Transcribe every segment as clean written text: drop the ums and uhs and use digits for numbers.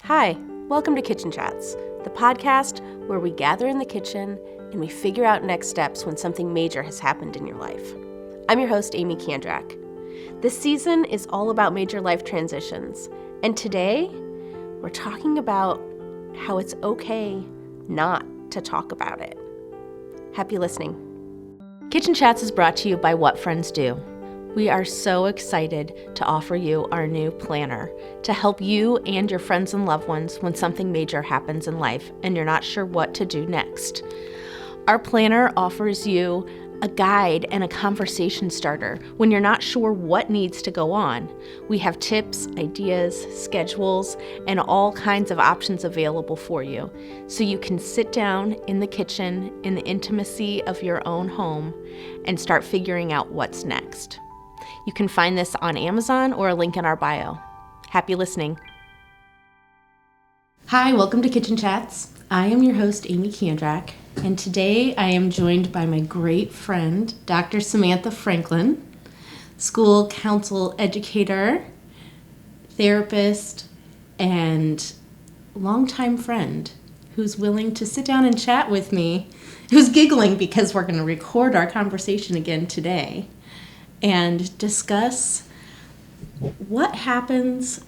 Hi, welcome to Kitchen Chats, the podcast where we gather in the kitchen and we figure out next steps when something major has happened in your life. I'm your host, Aimee Kandrac. This season is all about major life transitions, and today we're talking about how it's okay not to talk about it. Happy listening. Kitchen Chats is brought to you by What Friends Do. We are so excited to offer you our new planner to help you and your friends and loved ones when something major happens in life and you're not sure what to do next. Our planner offers you a guide and a conversation starter when you're not sure what needs to go on. We have tips, ideas, schedules, and all kinds of options available for you so you can sit down in the kitchen in the intimacy of your own home and start figuring out what's next. You can find this on Amazon or a link in our bio. Happy listening. Hi, welcome to Kitchen Chats. I am your host, Aimee Kandrac, and today I am joined by my great friend, Dr. Samantha Franklin, school counsel educator, therapist, and longtime friend who's willing to sit down and chat with me, who's giggling because we're going to record our conversation again today and discuss what happens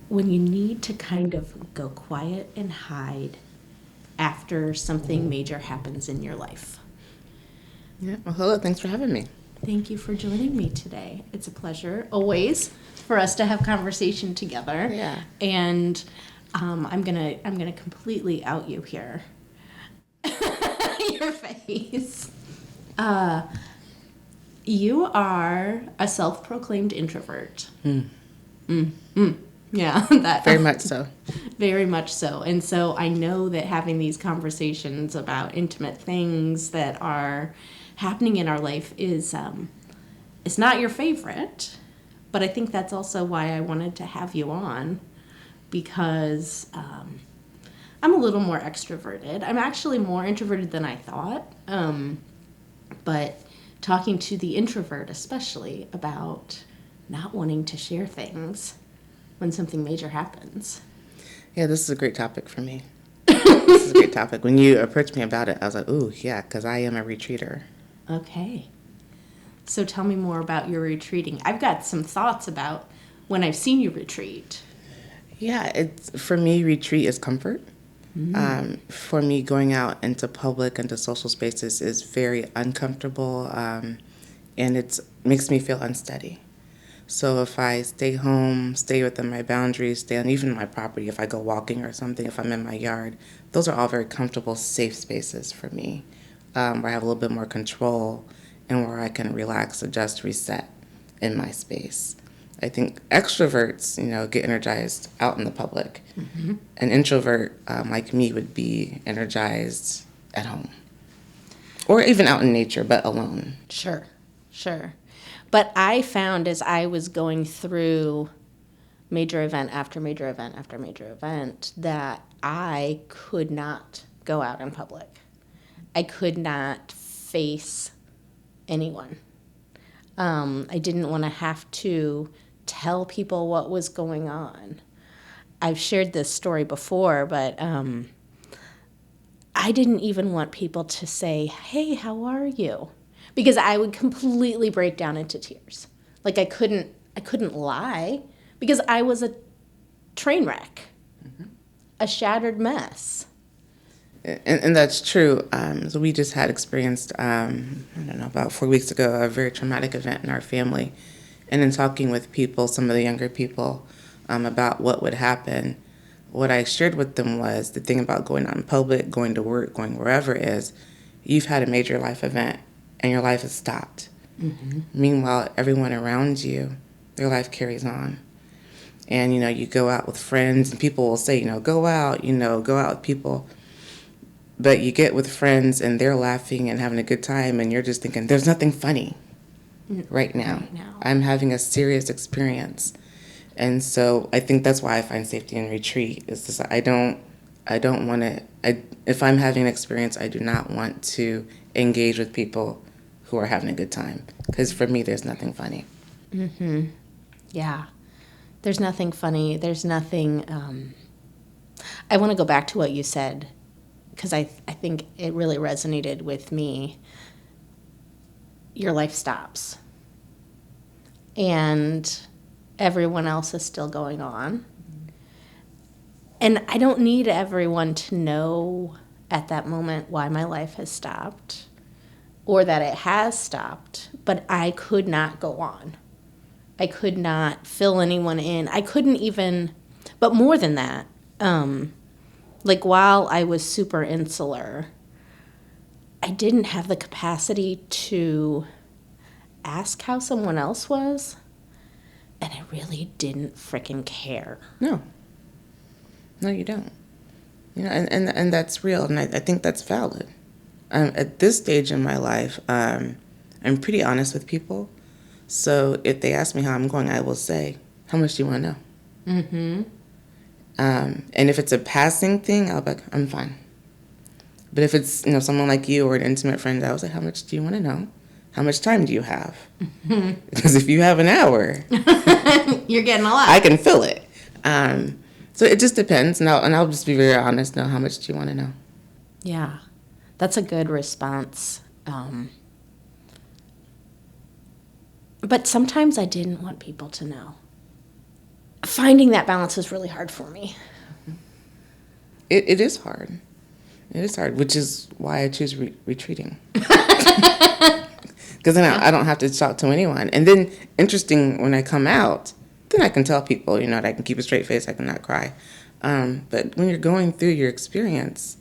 when you need to kind of go quiet and hide after something major happens in your life. Yeah, well, hello, thanks for having me. Thank you for joining me today. It's a pleasure, always, for us to have conversation together. Yeah. And I'm gonna completely out you here. Your face. You are a self-proclaimed introvert. Yeah, that Very much so. Very much so. And so I know that having these conversations about intimate things that are happening in our life is it's not your favorite, but I think that's also why I wanted to have you on, because I'm a little more extroverted. I'm actually more introverted than I thought, but talking to the introvert especially about not wanting to share things when something major happens. Yeah, this is a great topic for me. This is a great topic. When you approached me about it, I was like, ooh, yeah, because I am a retreater. Okay. So tell me more about your retreating. I've got some thoughts about when I've seen you retreat. Yeah, for me, retreat is comfort. For me, going out into public, into social spaces is very uncomfortable, and it makes me feel unsteady. So if I stay home, stay within my boundaries, stay on even my property, if I go walking or something, if I'm in my yard, those are all very comfortable, safe spaces for me, where I have a little bit more control and where I can relax, adjust, reset in my space. I think extroverts, get energized out in the public. Mm-hmm. An introvert, like me, would be energized at home. Or even out in nature, but alone. Sure. But I found as I was going through major event after major event after major event that I could not go out in public. I could not face anyone. I didn't want to have to tell people what was going on. I've shared this story before, but I didn't even want people to say, "Hey, how are you?" Because I would completely break down into tears. Like I couldn't lie because I was a train wreck, a shattered mess. And that's true. So we just had experienced, about 4 weeks ago, a very traumatic event in our family. And in talking with people, some of the younger people, about what would happen, what I shared with them was the thing about going out in public, going to work, going wherever is, you've had a major life event and your life has stopped. Mm-hmm. Meanwhile, everyone around you, their life carries on. And, you go out with friends and people will say, go out with people. But you get with friends and they're laughing and having a good time and you're just thinking, there's nothing funny right now. I'm having a serious experience. And so I think that's why I find safety in retreat is this, I don't want to, if I'm having an experience, I do not want to engage with people who are having a good time. Because for me, there's nothing funny. Mm-hmm. Yeah. There's nothing funny. There's nothing I want to go back to what you said, because I think it really resonated with me. Your life stops. And everyone else is still going on. And I don't need everyone to know at that moment why my life has stopped or that it has stopped, but I could not go on. I could not fill anyone in. I couldn't even, but more than that, like while I was super insular, I didn't have the capacity to ask how someone else was, and I really didn't frickin' care. No, you don't. And that's real, and I think that's valid. At this stage in my life, I'm pretty honest with people. So if they ask me how I'm going, I will say, "How much do you want to know?" Mm-hmm. And if it's a passing thing, I'll be like, "I'm fine." But if it's someone like you or an intimate friend, I will say, "How much do you want to know? How much time do you have?" Mm-hmm. Because if you have an hour, you're getting a lot. I can fill it. So it just depends, and I'll just be very honest. Now, how much do you want to know? Yeah, that's a good response. But sometimes I didn't want people to know. Finding that balance is really hard for me. It is hard. It is hard, which is why I choose retreating. Because then I don't have to talk to anyone. And then, interesting, when I come out, then I can tell people, that I can keep a straight face, I cannot cry. But when you're going through your experience,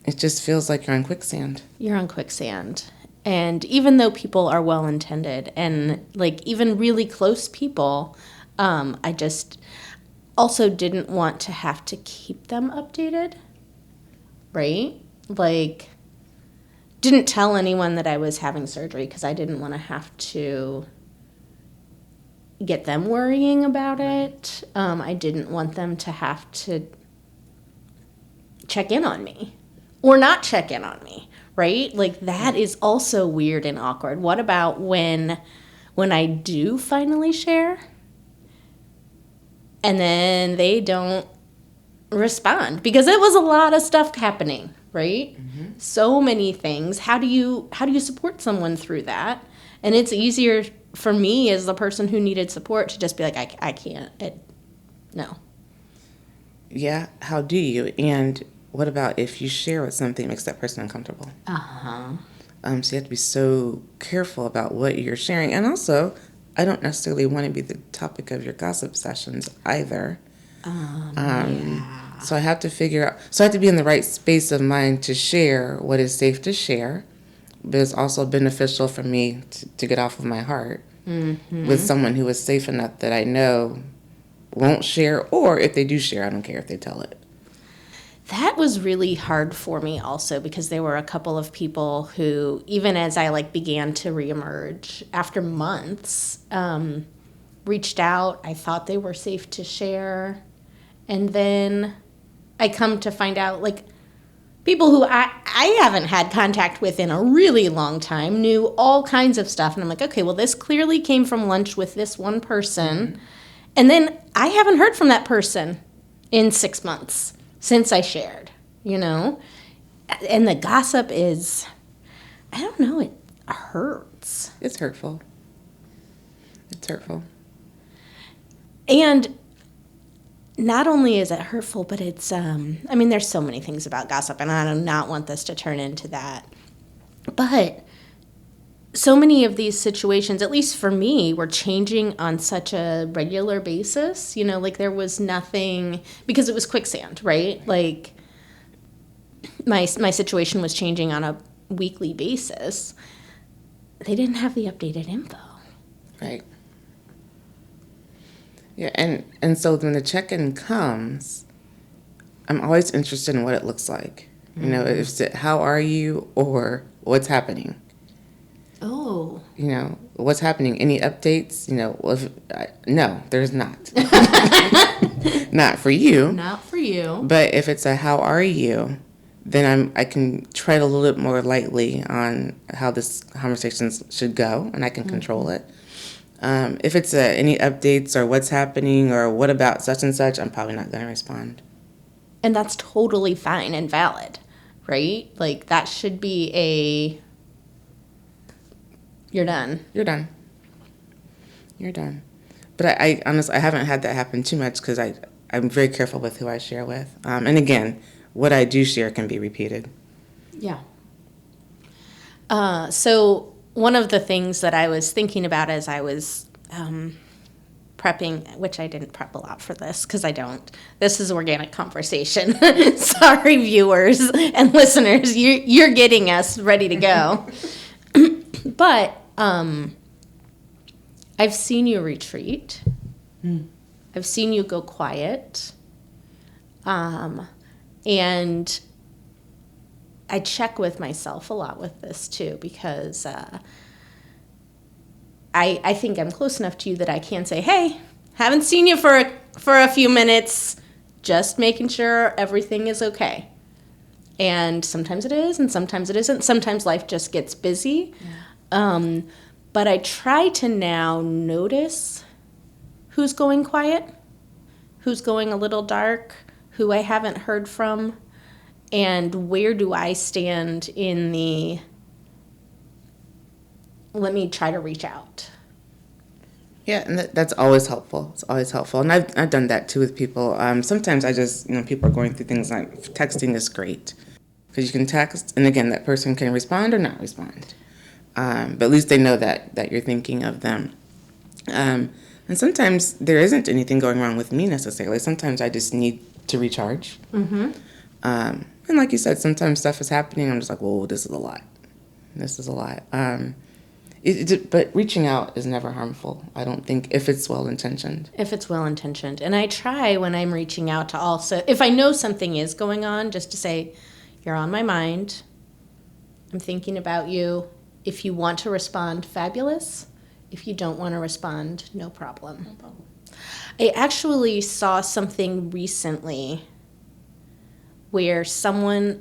it just feels like you're on quicksand. You're on quicksand. And even though people are well-intended and, like, even really close people, I just also didn't want to have to keep them updated, right? Like, didn't tell anyone that I was having surgery because I didn't want to have to get them worrying about it. I didn't want them to have to check in on me or not check in on me, right? Like, that is also weird and awkward. What about when I do finally share and then they don't respond? Because it was a lot of stuff happening, right? Mm-hmm. So many things. How do you support someone through that? And it's easier for me as the person who needed support to just be like, I can't. No. Yeah, how do you? And what about if you share with something that makes that person uncomfortable? Uh-huh. So you have to be so careful about what you're sharing. And also, I don't necessarily want to be the topic of your gossip sessions either. Yeah. So I have to figure out, I have to be in the right space of mind to share what is safe to share, but it's also beneficial for me to get off of my heart with someone who is safe enough that I know won't share, or if they do share, I don't care if they tell it. That was really hard for me also because there were a couple of people who, even as I began to reemerge after months, reached out. I thought they were safe to share. And then I come to find out, people who I haven't had contact with in a really long time knew all kinds of stuff. And I'm like, okay, well, this clearly came from lunch with this one person. Mm-hmm. And then I haven't heard from that person in 6 months since I shared, And the gossip is, I don't know, it hurts. It's hurtful. And not only is it hurtful, but it's, there's so many things about gossip, and I do not want this to turn into that. But so many of these situations, at least for me, were changing on such a regular basis. There was nothing, because it was quicksand, right? Like, my situation was changing on a weekly basis. They didn't have the updated info. Right. Yeah, and so when the check-in comes, I'm always interested in what it looks like. Mm-hmm. If it's how are you or what's happening. Oh. What's happening? Any updates? No, there's not. Not for you. Not for you. But if it's a how are you, then I can tread a little bit more lightly on how this conversation should go, and I can control it. If it's any updates or what's happening or what about such and such, I'm probably not going to respond. And that's totally fine and valid, right? Like, that should be you're done. You're done. You're done. But I honestly, I haven't had that happen too much because I'm very careful with who I share with. And again, what I do share can be repeated. Yeah. So one of the things that I was thinking about as I was prepping, which I didn't prep a lot for this because I don't. This is organic conversation. Sorry, viewers and listeners, you're getting us ready to go. But I've seen you retreat. I've seen you go quiet. And I check with myself a lot with this too, because I think I'm close enough to you that I can say, hey, haven't seen you for a few minutes, just making sure everything is okay. And sometimes it is, and sometimes it isn't. Sometimes life just gets busy. Yeah. But I try to now notice who's going quiet, who's going a little dark, who I haven't heard from, and where do I stand in the let me try to reach out. Yeah, and that's always helpful. It's always helpful. And I've done that too with people. Sometimes I just, people are going through things like texting is great. Because you can text, and again, that person can respond or not respond. But at least they know that you're thinking of them. And sometimes there isn't anything going wrong with me necessarily. Sometimes I just need to recharge. Mm-hmm. And like you said, sometimes stuff is happening. I'm just like, whoa, this is a lot. This is a lot. But reaching out is never harmful, I don't think, if it's well-intentioned. If it's well-intentioned. And I try when I'm reaching out to also, if I know something is going on, just to say, you're on my mind. I'm thinking about you. If you want to respond, fabulous. If you don't want to respond, no problem. No problem. I actually saw something recently where someone,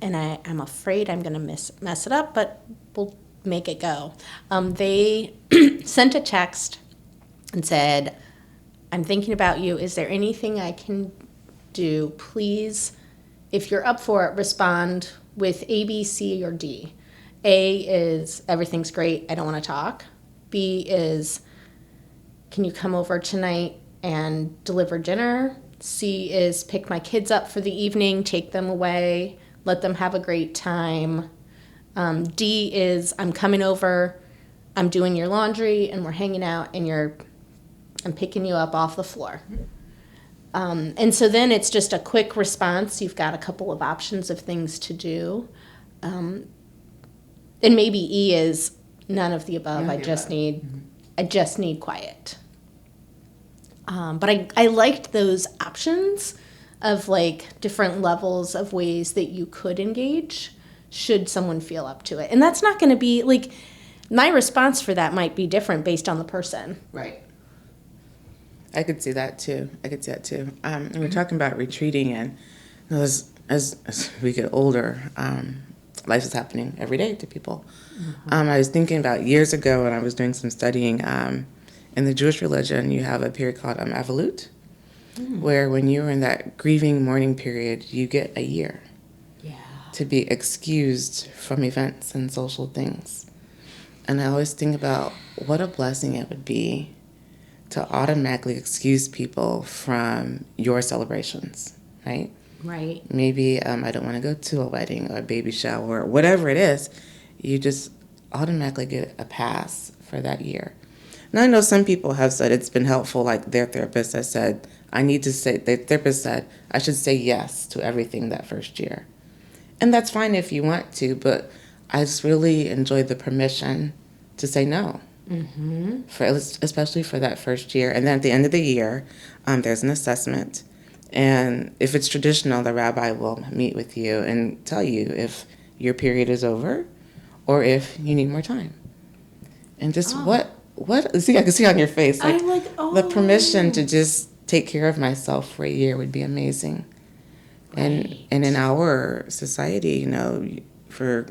and I'm afraid I'm going to mess it up, but we'll make it go. They sent a text and said, I'm thinking about you. Is there anything I can do? Please, if you're up for it, respond with A, B, C, or D. A is everything's great, I don't want to talk. B is, can you come over tonight and deliver dinner? C is, pick my kids up for the evening, take them away, let them have a great time. D is, I'm coming over, I'm doing your laundry, and we're hanging out, and I'm picking you up off the floor. And so then it's just a quick response. You've got a couple of options of things to do. And maybe E is none of the above. I just need quiet. But I liked those options of like different levels of ways that you could engage should someone feel up to it. And that's not going to be like, my response for that might be different based on the person. Right. I could see that too. And we're talking about retreating, and as we get older, life is happening every day to people. Mm-hmm. I was thinking about years ago when I was doing some studying, in the Jewish religion, you have a period called Avalut, where when you're in that grieving mourning period, you get a year to be excused from events and social things. And I always think about what a blessing it would be to automatically excuse people from your celebrations, right? Right. Maybe I don't want to go to a wedding or a baby shower or whatever it is. You just automatically get a pass for that year. Now, I know some people have said it's been helpful, like their therapist has said, the therapist said, I should say yes to everything that first year. And that's fine if you want to, but I just really enjoyed the permission to say no. Mm-hmm. Especially for that first year. And then at the end of the year, there's an assessment. And if it's traditional, the rabbi will meet with you and tell you if your period is over or if you need more time. And just see, I can see on your face, like, the permission to just take care of myself for a year would be amazing. Right. And in our society, for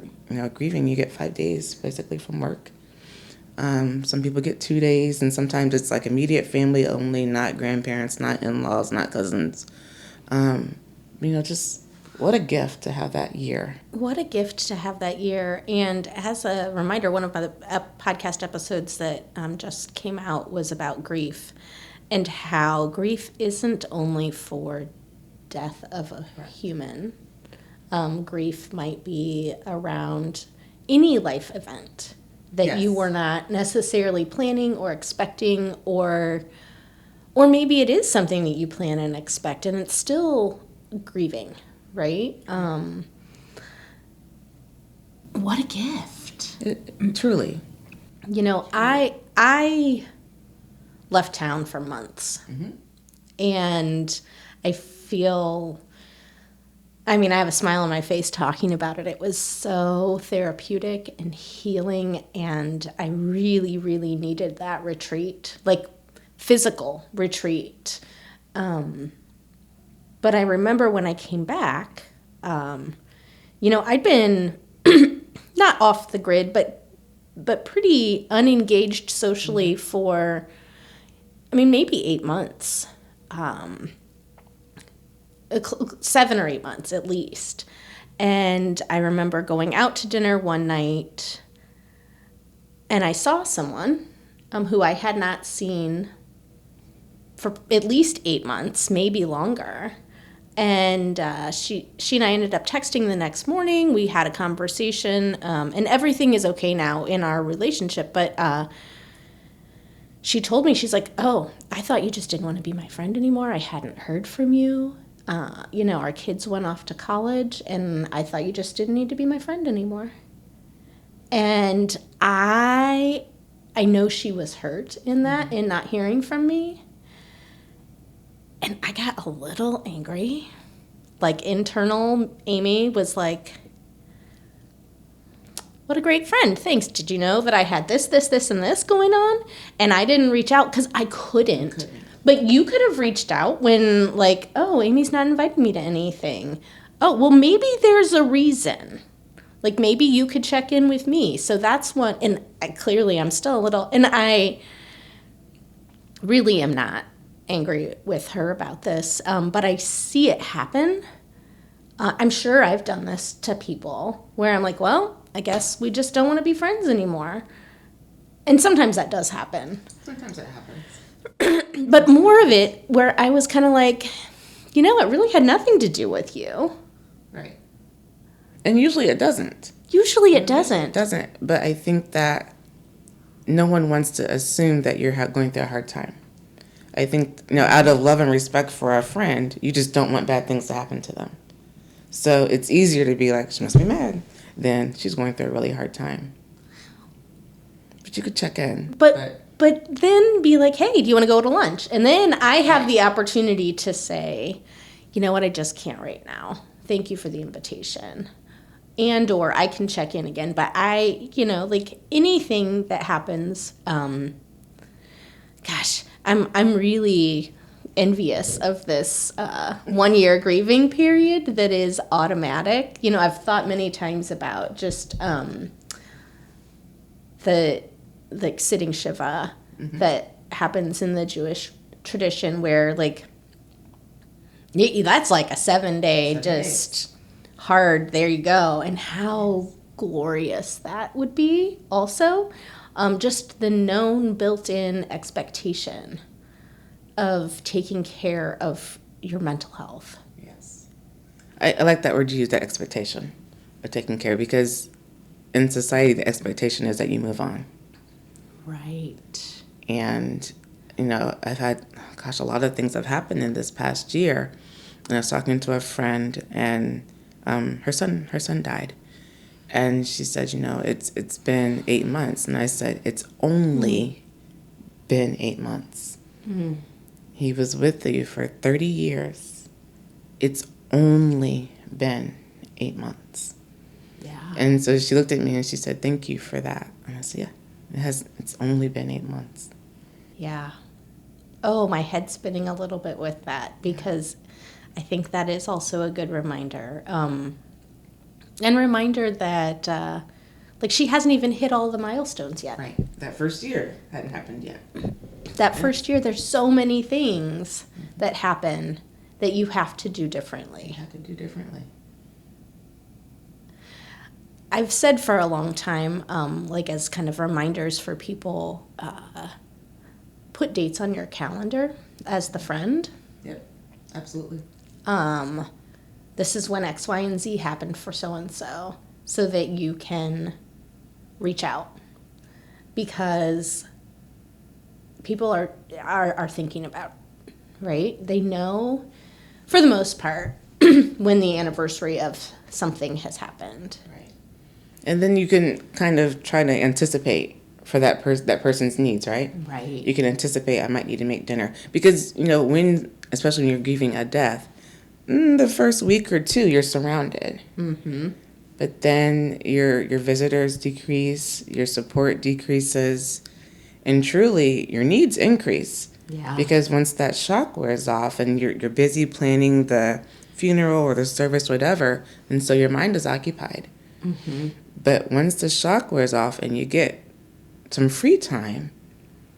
grieving, you get 5 days basically from work. Some people get 2 days, and sometimes it's like immediate family only, not grandparents, not in-laws, not cousins. just what a gift to have that year. What a gift to have that year. And as a reminder, one of my podcast episodes that just came out was about grief and how grief isn't only for death of a human. Grief might be around any life event that you were not necessarily planning or expecting, or maybe it is something that you plan and expect, and it's still grieving, right? What a gift. Truly. I left town for months. And I feel, I have a smile on my face talking about it. It was so therapeutic and healing, and I really, really needed that retreat, like physical retreat. But I remember when I came back, I'd been not off the grid, but pretty unengaged socially for, maybe 8 months, 7 or 8 months at least. And I remember going out to dinner one night, and I saw someone who I had not seen for at least 8 months, maybe longer. And she and I ended up texting the next morning. We had a conversation, and everything is okay now in our relationship. But she told me, she's like, "Oh, I thought you just didn't want to be my friend anymore. I hadn't heard from you. Our kids went off to college, and I thought you just didn't need to be my friend anymore." And I know she was hurt in that, in not hearing from me. And I got a little angry. Like, internal Aimee was like, "What a great friend. Thanks. Did you know that I had this, and this going on?" And I didn't reach out because I couldn't. But you could have reached out when, like, "Oh, Amy's not inviting me to anything. Oh, well, maybe there's a reason. Like, maybe you could check in with me." So that's one. And clearly I'm still a little, and I really am not angry with her about this, but I see it happen. I'm sure I've done this to people where I'm like, well, I guess we just don't want to be friends anymore. And sometimes that does happen. Sometimes it happens. But more of it where I was kind of like, it really had nothing to do with you. Right. And usually it doesn't. Usually it doesn't. It doesn't. But I think that no one wants to assume that you're going through a hard time. I think, out of love and respect for a friend, you just don't want bad things to happen to them. So it's easier to be like, she must be mad, than she's going through a really hard time. But you could check in. But then be like, "Hey, do you want to go to lunch?" And then I have the opportunity to say, "You know what, I just can't right now. Thank you for the invitation." And or I can check in again. But I, like anything that happens, I'm really envious of this 1 year grieving period that is automatic. I've thought many times about just the sitting Shiva that happens in the Jewish tradition, where like that's like a 7-day just hard, there you go, and how glorious that would be also. Just the known built-in expectation of taking care of your mental health. Yes. I like that word you used, that expectation of taking care, because in society the expectation is that you move on. Right. And, I've had, a lot of things have happened in this past year. And I was talking to a friend, and her son died. And she said, it's been 8 months. And I said, it's only been 8 months. Mm. He was with you for 30 years. It's only been 8 months. Yeah. And so she looked at me and she said, "Thank you for that." And I said, yeah, it's only been 8 months. Yeah. Oh, my head's spinning a little bit with that, because I think that is also a good reminder. And reminder that, she hasn't even hit all the milestones yet. Right. That first year hadn't happened yet. That first year, there's so many things that happen that you have to do differently. You have to do differently. I've said for a long time, like as kind of reminders for people, put dates on your calendar as the friend. Yep, absolutely. This is when X, Y, and Z happened for so-and-so, so that you can reach out. Because people are thinking about it, right? They know, for the most part, when the anniversary of something has happened. Right. And then you can kind of try to anticipate for that person's needs, right? Right. You can anticipate, I might need to make dinner. Because, especially when you're grieving a death, the first week or two, you're surrounded. Mm-hmm. But then your visitors decrease, your support decreases, and truly, your needs increase. Yeah. Because once that shock wears off and you're busy planning the funeral or the service, whatever, and so your mind is occupied. Mm-hmm. But once the shock wears off and you get some free time,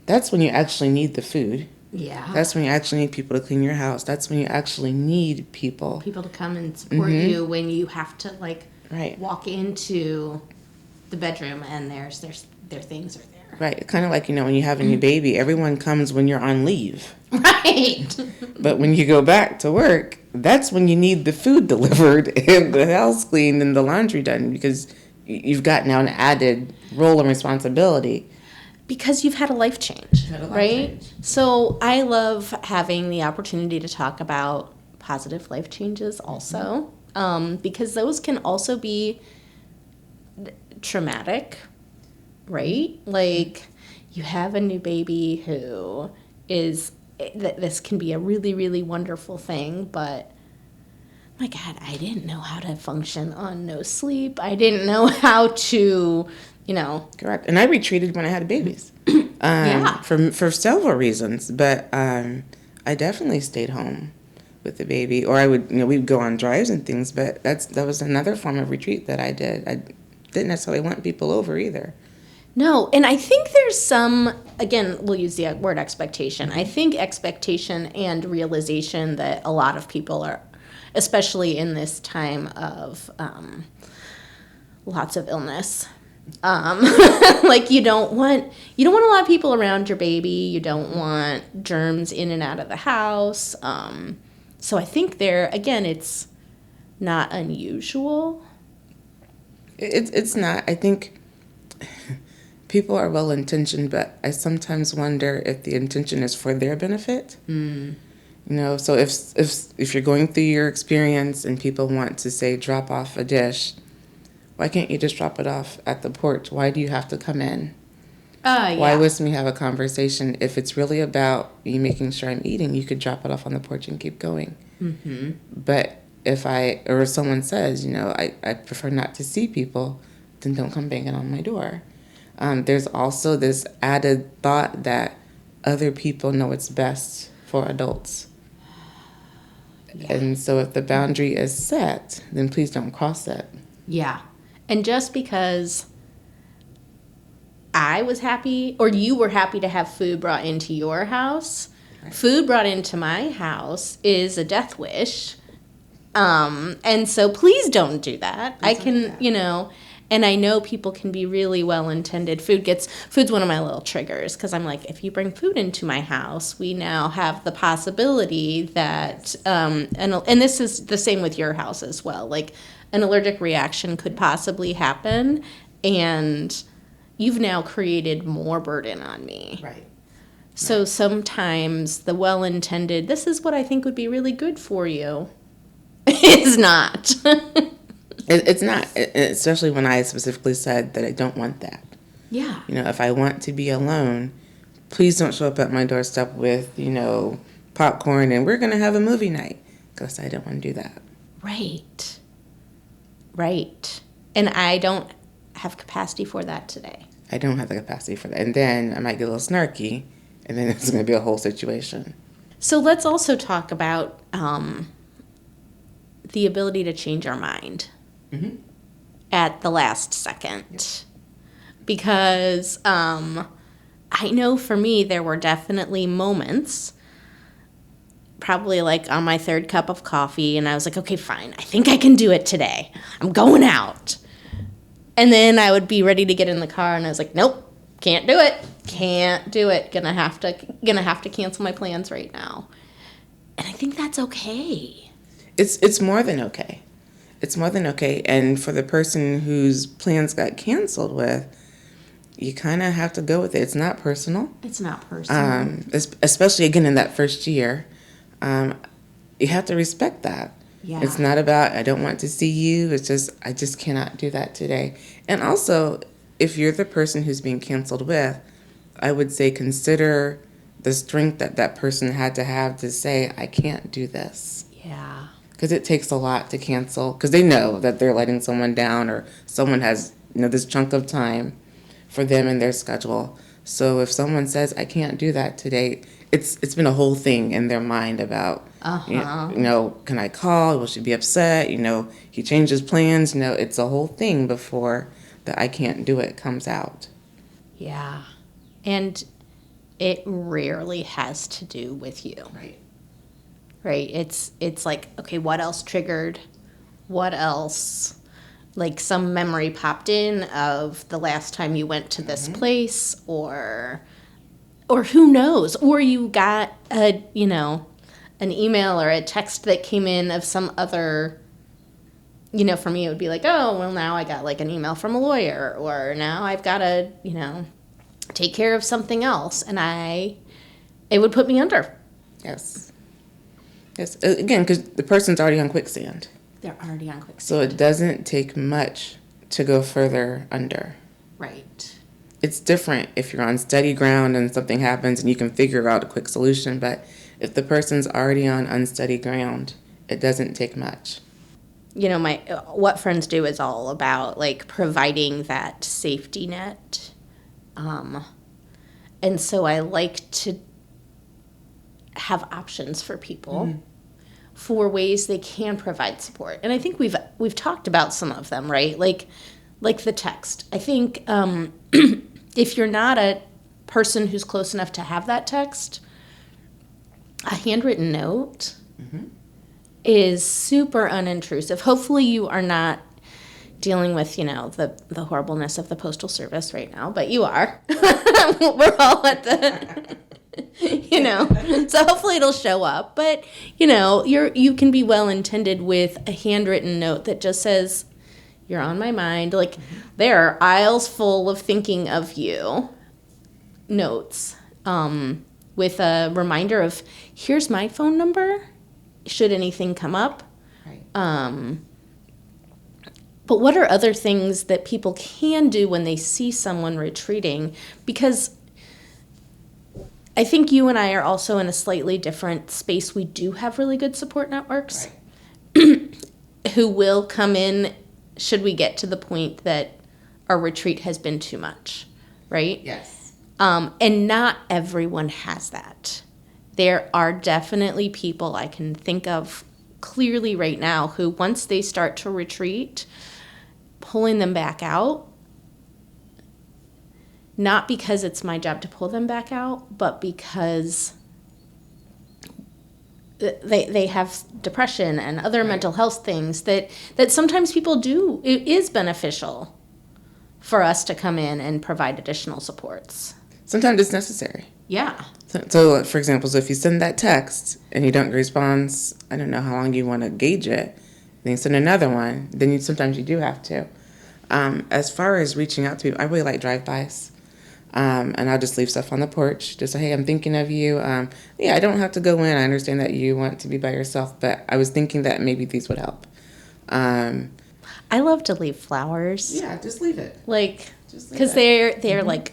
that's when you actually need the food. Yeah. That's when you actually need people to clean your house. That's when you actually need people. People to come and support you when you have to, Right. walk into the bedroom and their things are there. Right. Kind of like, when you have a new baby, everyone comes when you're on leave. Right. But when you go back to work, that's when you need the food delivered and the house cleaned and the laundry done, because you've got now an added role and responsibility. Because you've had a life change, Had a life right? change. So I love having the opportunity to talk about positive life changes also, because those can also be traumatic, right? Like, you have a new baby who is, this can be a really, really wonderful thing, but my God, I didn't know how to function on no sleep. I didn't know how to, Correct. And I retreated when I had babies. Yeah. For several reasons. But I definitely stayed home with the baby. Or I would, we'd go on drives and things, but that was another form of retreat that I did. I didn't necessarily want people over either. No, and I think there's some, again, we'll use the word expectation. I think expectation and realization that a lot of people are, especially in this time of lots of illness, like you don't want a lot of people around your baby. You don't want germs in and out of the house. So I think it's not unusual. It's not. I think people are well intentioned, but I sometimes wonder if the intention is for their benefit. So if you're going through your experience and people want to say drop off a dish, why can't you just drop it off at the porch? Why do you have to come in? Yeah. Why wouldn't we have a conversation? If it's really about you making sure I'm eating, you could drop it off on the porch and keep going. Mm-hmm. But if someone says, I prefer not to see people, then don't come banging on my door. There's also this added thought that other people know what's best for adults. Yeah. And so if the boundary is set, then please don't cross it. Yeah. And just because I was happy or you were happy to have food brought into your house, right. Food brought into my house is a death wish. And so please don't do that. And I know people can be really well-intended. Food's one of my little triggers because I'm like, if you bring food into my house, we now have the possibility that, and this is the same with your house as well, like an allergic reaction could possibly happen, and you've now created more burden on me. Right. So sometimes the well-intended, this is what I think would be really good for you, is not. It's not, especially when I specifically said that I don't want that. Yeah. If I want to be alone, please don't show up at my doorstep with, popcorn and we're going to have a movie night, because I don't want to do that. Right. And I don't have capacity for that today. I don't have the capacity for that. And then I might get a little snarky, and then it's going to be a whole situation. So let's also talk about the ability to change our mind. Mm-hmm. At the last second. Yep. Because I know for me there were definitely moments probably like on my third cup of coffee, and I was like, okay, fine, I think I can do it today. I'm going out. And then I would be ready to get in the car, and I was like, nope, can't do it. Can't do it. Gonna have to cancel my plans right now. And I think that's okay. It's more than okay. It's more than okay. And for the person whose plans got canceled with, you kind of have to go with it. It's not personal. It's not personal. Especially, again, in that first year. You have to respect that. Yeah. It's not about, I don't want to see you. It's just, I just cannot do that today. And also, if you're the person who's being canceled with, I would say consider the strength that that person had to have to say, I can't do this. Yeah. Because it takes a lot to cancel. Because they know that they're letting someone down, or someone has, this chunk of time for them in their schedule. So if someone says, I can't do that today, it's been a whole thing in their mind about, can I call? Will she be upset? He changed his plans. It's a whole thing before the I can't do it comes out. Yeah. And it rarely has to do with you. Right? It's like, okay, what else triggered? What else? Like some memory popped in of the last time you went to this place, or who knows? Or you got an email or a text that came in of some other, for me it would be like, oh, well, now I got like an email from a lawyer, or now I've got to, take care of something else, and it would put me under. Yes. Again, because the person's already on quicksand. They're already on quicksand. So it doesn't take much to go further under. Right. It's different if you're on steady ground and something happens and you can figure out a quick solution. But if the person's already on unsteady ground, it doesn't take much. What Friends Do is all about, like, providing that safety net. And so I like to have options for people for ways they can provide support. And I think we've talked about some of them, right? Like the text. I think if you're not a person who's close enough to have that text, a handwritten note is super unintrusive. Hopefully you are not dealing with, the horribleness of the Postal Service right now, but you are. We're all at the... so hopefully it'll show up. But, you can be well-intended with a handwritten note that just says, you're on my mind. Like, there are aisles full of thinking of you notes with a reminder of, here's my phone number, should anything come up. Right. But what are other things that people can do when they see someone retreating? Because I think you and I are also in a slightly different space. We do have really good support networks who will come in should we get to the point that our retreat has been too much, right? Yes. And not everyone has that. There are definitely people I can think of clearly right now who, once they start to retreat, pulling them back out, not because it's my job to pull them back out, but because they have depression and other mental health things that sometimes people do. It is beneficial for us to come in and provide additional supports. Sometimes it's necessary. Yeah. So, for example, if you send that text and you don't get a response, I don't know how long you want to gauge it, then you send another one, then sometimes you do have to. As far as reaching out to people, I really like drive-bys. And I'll just leave stuff on the porch. Just say, hey, I'm thinking of you. I don't have to go in. I understand that you want to be by yourself, but I was thinking that maybe these would help. I love to leave flowers. Yeah, just leave it. Because they're like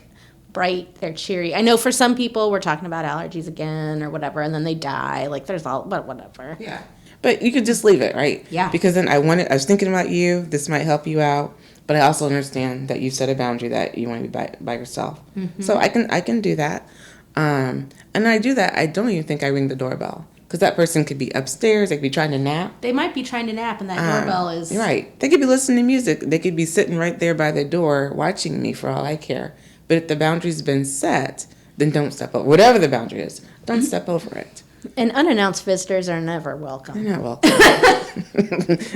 bright, they're cheery. I know for some people we're talking about allergies again or whatever, and then they die. But whatever. Yeah. But you could just leave it, right? Yeah. Because then I was thinking about you. This might help you out. But I also understand that you set a boundary that you want to be by yourself. Mm-hmm. So I can do that. And I do that. I don't even think I ring the doorbell. Because that person could be upstairs. They could be trying to nap. They might be trying to nap, and that doorbell is... Right. They could be listening to music. They could be sitting right there by the door watching me for all I care. But if the boundary's been set, then don't step over. Whatever the boundary is, don't step over it. And unannounced visitors are never welcome. They're not welcome.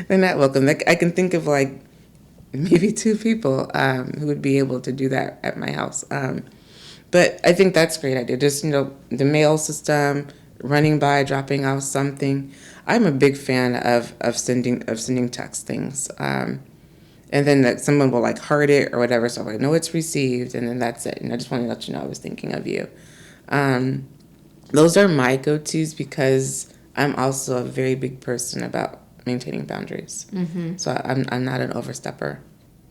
They're not welcome. I can think of like maybe 2 people who would be able to do that at my house. But I think that's a great idea. Just, the mail system, running by, dropping off something. I'm a big fan of sending text things. And then that someone will like heart it or whatever, so I know it's received, and then that's it. And I just want to let you know I was thinking of you. Those are my go-tos because I'm also a very big person about maintaining boundaries. Mm-hmm. So I'm not an overstepper.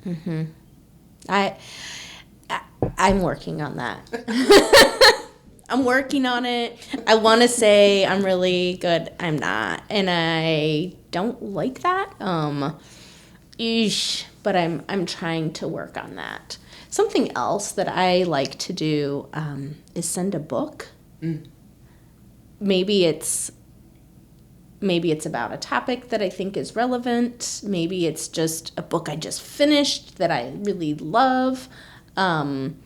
Mm-hmm. I'm working on that. I'm working on it. I want to say I'm really good. I'm not, and I don't like that. But I'm trying to work on that. Something else that I like to do is send a book. Mm. Maybe it's about a topic that I think is relevant. Maybe it's just a book I just finished that I really love. And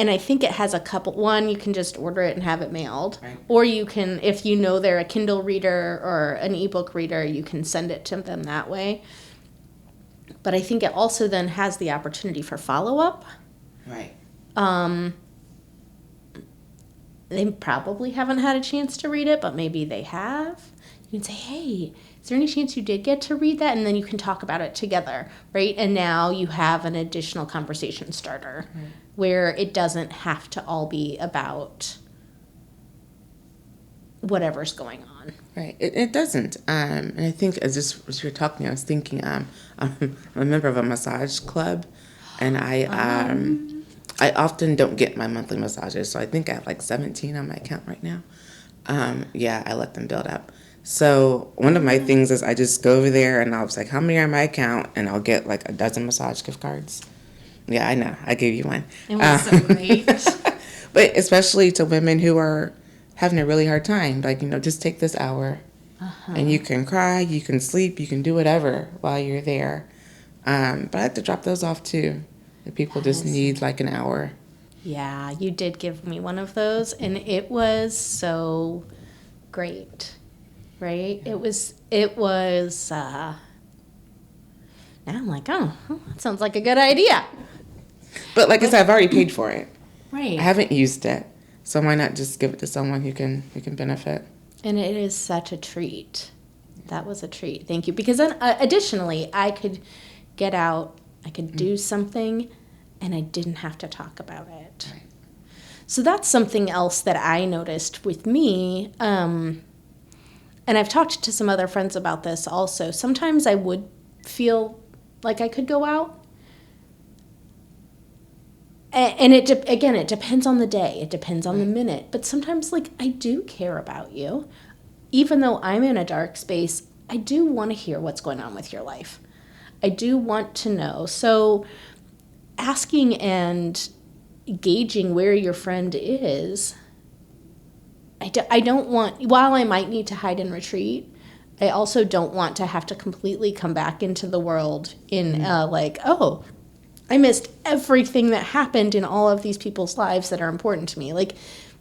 I think it has a couple. One, you can just order it and have it mailed. Right. Or you can, if you know they're a Kindle reader or an ebook reader, you can send it to them that way. But I think it also then has the opportunity for follow-up. Right. They probably haven't had a chance to read it, but maybe they have. You can say, hey, is there any chance you did get to read that? And then you can talk about it together, right? And now you have an additional conversation starter where it doesn't have to all be about whatever's going on. Right. It doesn't. And I think as you were talking, I was thinking I'm a member of a massage club, and I often don't get my monthly massages, so I think I have like 17 on my account right now. I let them build up. So one of my things is I just go over there and I'll be like, how many are on my account? And I'll get like a dozen massage gift cards. Yeah, I know. I gave you one. It was so great. But especially to women who are having a really hard time, like, just take this hour and you can cry, you can sleep, you can do whatever while you're there. But I have to drop those off too. The people just need like an hour. Yeah, you did give me one of those, and it was so great, right? Yeah. It was, now I'm like, oh, that sounds like a good idea. But like I said, I've already paid for it. Right. I haven't used it, so why not just give it to someone who can benefit? And it is such a treat. That was a treat. Thank you. Because then, additionally, I could get out, I could do something, and I didn't have to talk about it. Right. So that's something else that I noticed with me. And I've talked to some other friends about this also. Sometimes I would feel like I could go out. And it depends on the day. It depends on the minute. But sometimes, like, I do care about you. Even though I'm in a dark space, I do want to hear what's going on with your life. I do want to know. So asking and gauging where your friend is, I don't want, while I might need to hide and retreat, I also don't want to have to completely come back into the world in I missed everything that happened in all of these people's lives that are important to me. Like,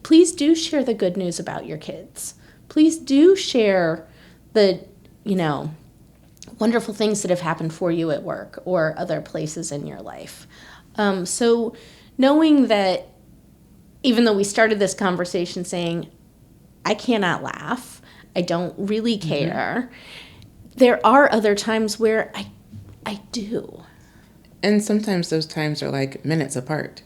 please do share the good news about your kids. Please do share the, wonderful things that have happened for you at work or other places in your life. So knowing that even though we started this conversation saying, I cannot laugh, I don't really care, there are other times where I do. And sometimes those times are like minutes apart.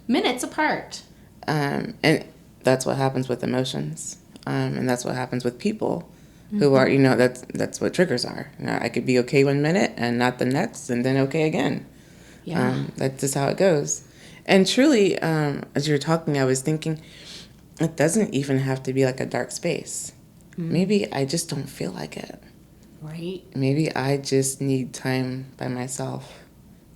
And that's what happens with emotions. And that's what happens with people who are, that's what triggers are. I could be okay 1 minute and not the next, and then okay again. Yeah. That's just how it goes. And truly, as you were talking, I was thinking, it doesn't even have to be like a dark space. Maybe I just don't feel like it. Right. Maybe I just need time by myself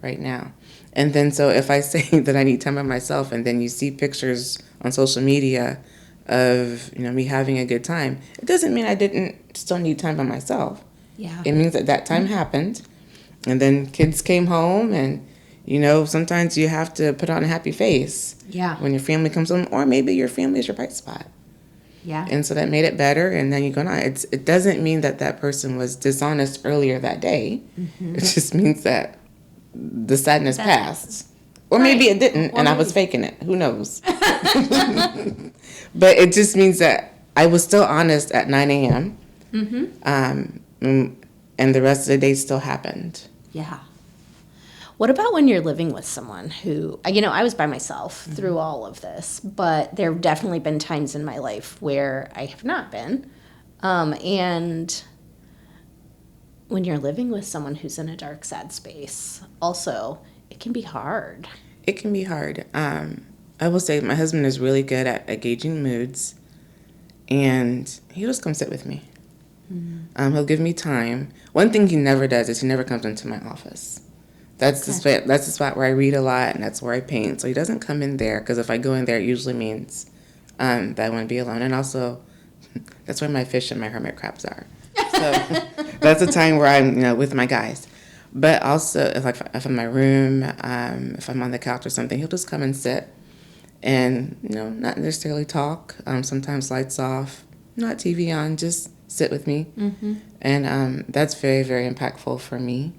right now. And then so if I say that I need time by myself, and then you see pictures on social media of me having a good time, it doesn't mean I didn't still need time by myself. Yeah. It means that time happened, and then kids came home, and sometimes you have to put on a happy face. Yeah. When your family comes home, or maybe your family is your bright spot. Yeah. And so that made it better, and then you go on. It doesn't mean that that person was dishonest earlier that day. It just means that the sadness passed. Or maybe it didn't, and I was faking it. Who knows? But it just means that I was still honest at 9 a.m. And the rest of the day still happened. Yeah. What about when you're living with someone who, I was by myself through all of this, but there have definitely been times in my life where I have not been. And when you're living with someone who's in a dark, sad space, also, it can be hard. It can be hard. I will say my husband is really good at gauging moods, and he'll just come sit with me. He'll give me time. One thing he never does is he never comes into my office. That's the spot where I read a lot, and that's where I paint. So he doesn't come in there, because if I go in there, it usually means that I want to be alone. And also, that's where my fish and my hermit crabs are. So that's a time where I'm, with my guys. But also, if I'm in my room, if I'm on the couch or something, he'll just come and sit and, not necessarily talk. Sometimes lights off, not TV on, just sit with me. And that's very, very impactful for me.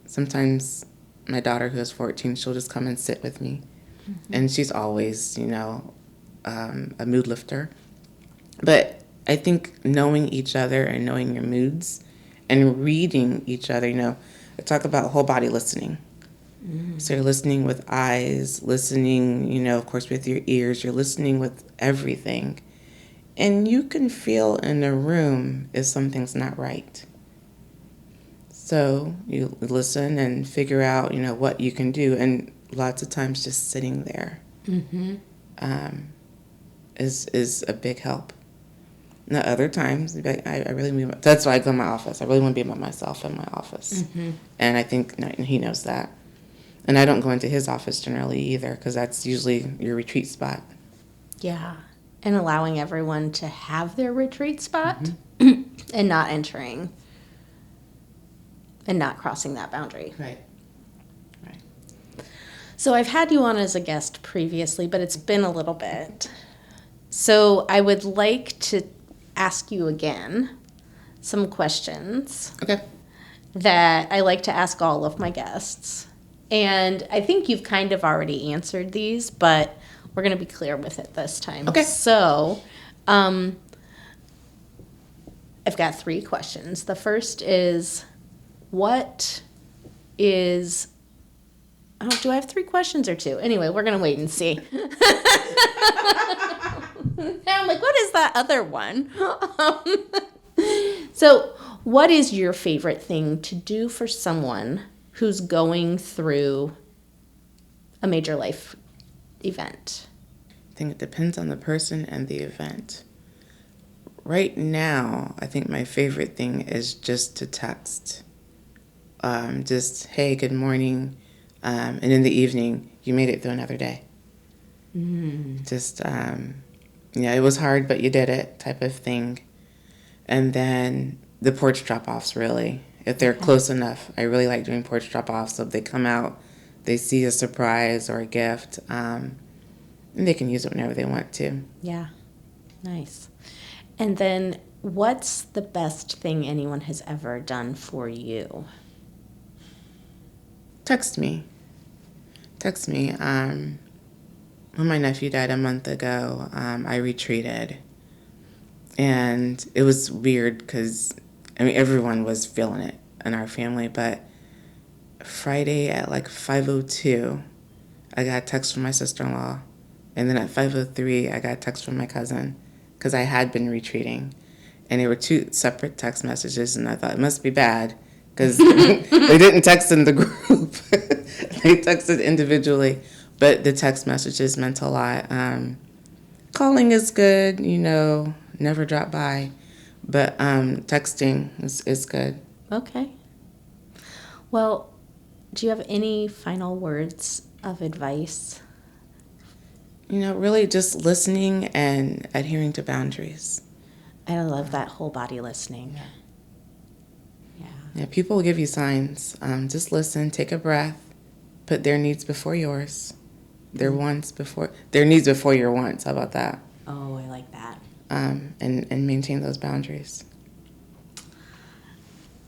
Sometimes my daughter, who is 14, she'll just come and sit with me. And she's always, a mood lifter. But I think knowing each other and knowing your moods and reading each other, I talk about whole body listening. So you're listening with eyes, listening, of course, with your ears. You're listening with everything. And you can feel in a room if something's not right. So you listen and figure out, what you can do. And lots of times just sitting there is a big help. Now, other times, I really mean, that's why I go to my office. I really want to be by myself in my office. And I think he knows that. And I don't go into his office generally either, because that's usually your retreat spot. Yeah. And allowing everyone to have their retreat spot and not entering and not crossing that boundary. Right. So I've had you on as a guest previously, but it's been a little bit. So I would like to ask you again some questions. Okay. That I like to ask all of my guests. And I think you've kind of already answered these, but we're going to be clear with it this time. Okay. So I've got 3 questions. The first is, what is... Oh, do I have 3 questions or 2? Anyway, we're going to wait and see. Now I'm like, what is that other one? So what is your favorite thing to do for someone who's going through a major life event? I think it depends on the person and the event. Right now, I think my favorite thing is just to text. Just, hey, good morning. And in the evening, you made it through another day. Just, it was hard, but you did it type of thing. And then the porch drop-offs, really. If they're close enough, I really like doing porch drop-offs. So if they come out, they see a surprise or a gift, and they can use it whenever they want to. Yeah, nice. And then what's the best thing anyone has ever done for you? Text me. When my nephew died a month ago, I retreated. And it was weird because, everyone was feeling it in our family. But Friday at 5:02, I got a text from my sister-in-law. And then at 5:03, I got a text from my cousin because I had been retreating. And they were 2 separate text messages, and I thought it must be bad because they didn't text in the group. They texted individually. But the text messages meant a lot. Calling is good, never drop by. But texting is good. Okay. Well, do you have any final words of advice? Really just listening and adhering to boundaries. I love that whole body listening. Yeah, people will give you signs. Just listen, take a breath, put their needs before yours. Their needs before your wants. How about that? Oh, I like that. And maintain those boundaries.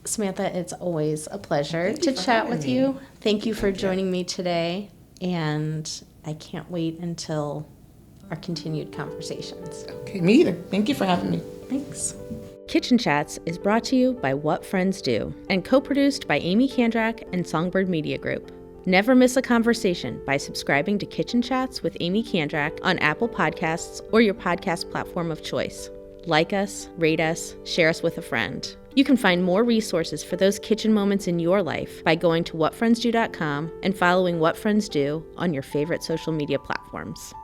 Samantha, it's always a pleasure Thank you to for chat having with me. you. Thank you for Thank you. joining me today, and I can't wait until our continued conversations. Okay, me either. Thank you for having me. Thanks. Kitchen Chats is brought to you by What Friends Do and co-produced by Aimee Kandrac and Songbird Media Group. Never miss a conversation by subscribing to Kitchen Chats with Aimee Kandrac on Apple Podcasts or your podcast platform of choice. Like us, rate us, share us with a friend. You can find more resources for those kitchen moments in your life by going to whatfriendsdo.com and following What Friends Do on your favorite social media platforms.